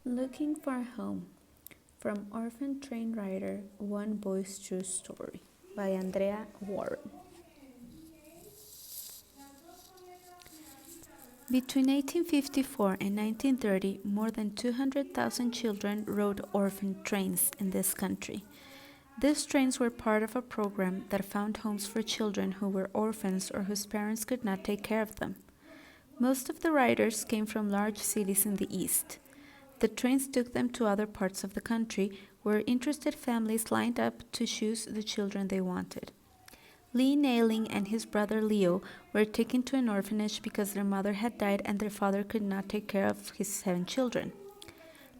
Looking for a Home from Orphan Train Writer One Boy's True Story by Andrea Warren. Between 1854 and 1930, more than 200,000 children rode orphan trains in this country. These trains were part of a program that found homes for children who were orphans or whose parents could not take care of them. Most of the riders came from large cities in the east. The trains took them to other parts of the country where interested families lined up to choose the children they wanted. Lee Nailing and his brother Leo were taken to an orphanage because their mother had died and their father could not take care of his 7 children.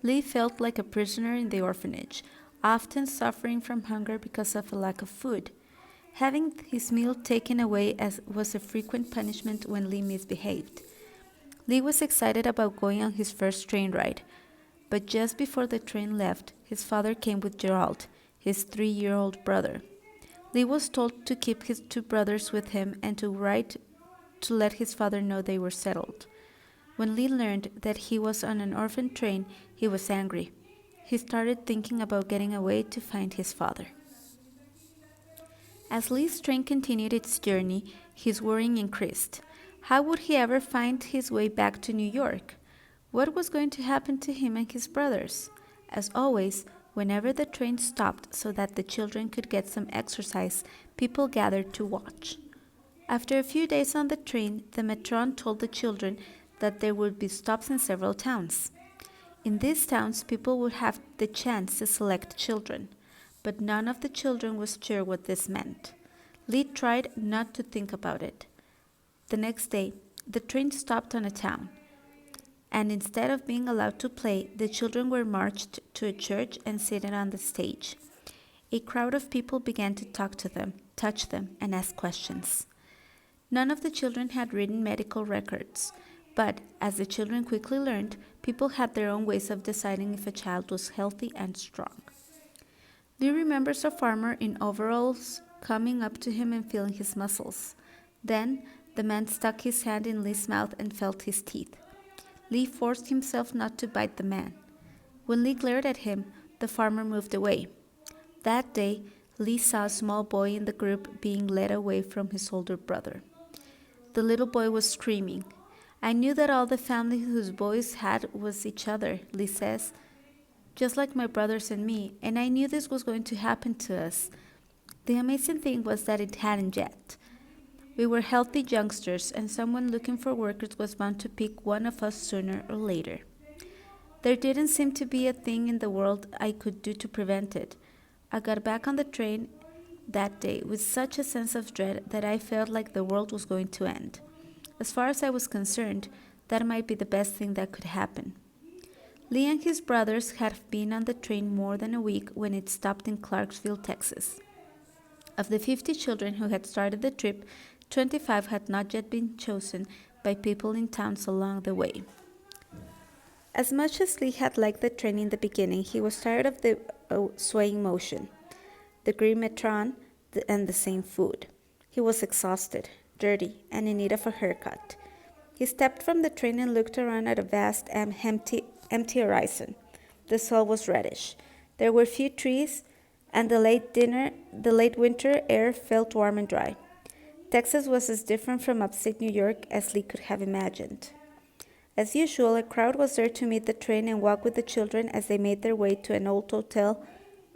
Lee felt like a prisoner in the orphanage, often suffering from hunger because of a lack of food. Having his meal taken away was a frequent punishment when Lee misbehaved. Lee was excited about going on his first train ride, but just before the train left, his father came with Gerald, his 3-year-old brother. Lee was told to keep his 2 brothers with him and to write to let his father know they were settled. When Lee learned that he was on an orphan train, he was angry. He started thinking about getting away to find his father. As Lee's train continued its journey, his worrying increased. How would he ever find his way back to New York? What was going to happen to him and his brothers? As always, whenever the train stopped so that the children could get some exercise, people gathered to watch. After a few days on the train, the matron told the children that there would be stops in several towns. In these towns, people would have the chance to select children, but none of the children was sure what this meant. Lee tried not to think about it. The next day, the train stopped on a town, and instead of being allowed to play, the children were marched to a church and seated on the stage. A crowd of people began to talk to them, touch them, and ask questions. None of the children had written medical records, but as the children quickly learned, people had their own ways of deciding if a child was healthy and strong. Lee remembers a farmer in overalls coming up to him and feeling his muscles. Then, the man stuck his hand in Lee's mouth and felt his teeth. Lee forced himself not to bite the man. When Lee glared at him, the farmer moved away. That day, Lee saw a small boy in the group being led away from his older brother. The little boy was screaming. I knew that all the family whose boys had was each other, Lee says, just like my brothers and me, and I knew this was going to happen to us. The amazing thing was that it hadn't yet. We were healthy youngsters, and someone looking for workers was bound to pick one of us sooner or later. There didn't seem to be a thing in the world I could do to prevent it. I got back on the train that day with such a sense of dread that I felt like the world was going to end. As far as I was concerned, that might be the best thing that could happen. Lee and his brothers had been on the train more than a week when it stopped in Clarksville, Texas. Of the 50 children who had started the trip, 25 had not yet been chosen by people in towns along the way. As much as Lee had liked the train in the beginning, he was tired of the swaying motion, the green matron, and the same food. He was exhausted, dirty, and in need of a haircut. He stepped from the train and looked around at a vast, empty horizon. The soil was reddish. There were few trees, and the late winter air felt warm and dry. Texas was as different from upstate New York as Lee could have imagined. As usual, a crowd was there to meet the train and walk with the children as they made their way to an old hotel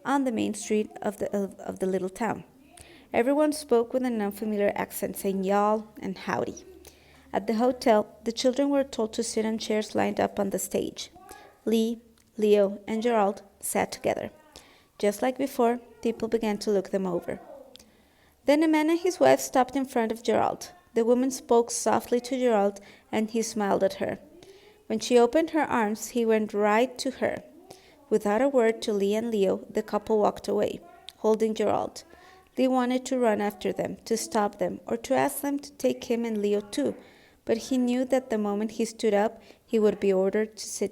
on the main street of the little town. Everyone spoke with an unfamiliar accent, saying y'all and howdy. At the hotel, the children were told to sit on chairs lined up on the stage. Lee, Leo, and Gerald sat together. Just like before, people began to look them over. Then a man and his wife stopped in front of Gerald. The woman spoke softly to Gerald, and he smiled at her. When she opened her arms, he went right to her. Without a word to Lee and Leo, the couple walked away, holding Gerald. Lee wanted to run after them, to stop them, or to ask them to take him and Leo too, but he knew that the moment he stood up, he would be ordered to sit